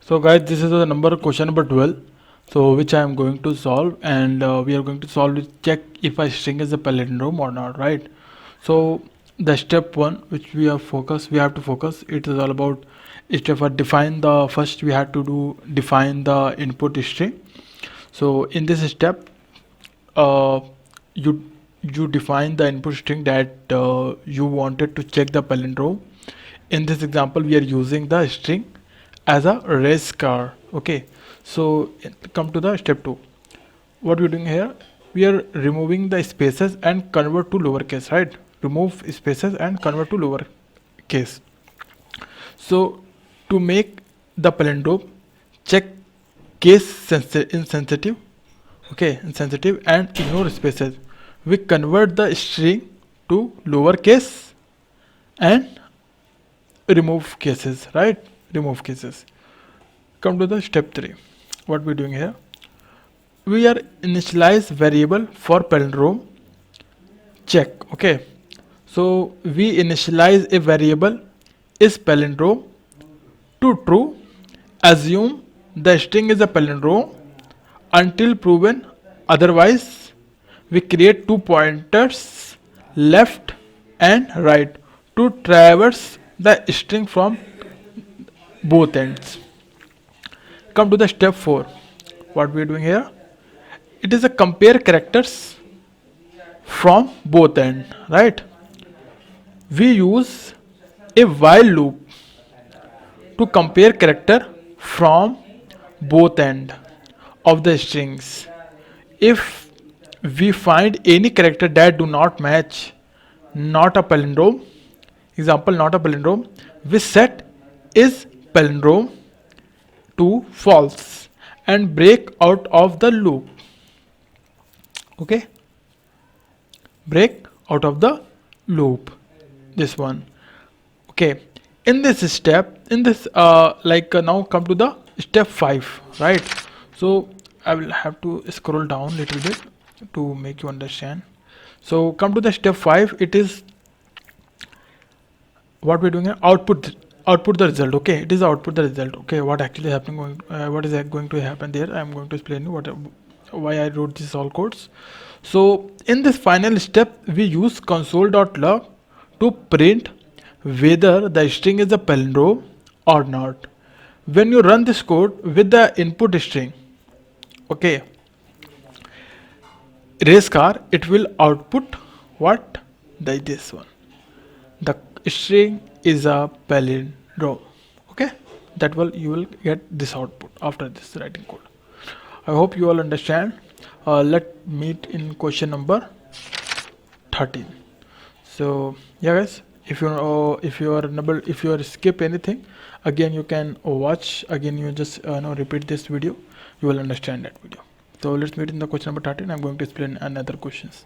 So guys, this is the number question number 12, so which I am going to solve, and we are going to solve it, check if a string is a palindrome or not, right? So the step one which we have to focus, it is all about step one, define the, first we have to do define the input string. So in this step, uh, you you define the input string that you wanted to check the palindrome. In this example, we are using the string as a race car. Okay, so come to the step 2. What we're doing here, we are removing the spaces and convert to lowercase, right? Remove spaces and convert to lowercase. So to make the palindrome, check insensitive, okay, insensitive, and ignore spaces. We convert the string to lowercase and remove cases, right? Remove cases. Come to the step 3. What we're doing here, we are initialize variable for palindrome check. Okay, so we initialize a variable is palindrome to true, assume the string is a palindrome until proven otherwise. We create two pointers left and right to traverse the string from both ends. Come to the step 4. What we are doing here, it is a compare characters from both ends, right? We use a while loop to compare character from both end of the strings. If we find any character that do not match, not a palindrome, example not a palindrome, we set is palindrome to false and break out of the loop. Okay, break out of the loop, this one. Okay, in this step, in this now come to the step 5, right? So I will have to scroll down a little bit to make you understand. So come to the step 5, it is what we're doing here, output the result. Okay, it is output the result. Okay, what actually happening, what is going to happen there, I'm going to explain you why I wrote this all codes. So in this final step, we use console.log to print whether the string is a palindrome or not. When you run this code with the input string, okay, race car, it will output what, this one, the string is a palindrome. Okay, that will, you will get this output after this writing code. I hope you all understand. Let's meet in question number 13. So yeah guys, if you are unable, if you are skip anything, again you can watch again, you just repeat this video, you will understand that video. So let's meet in the question number 13. I'm going to explain another questions.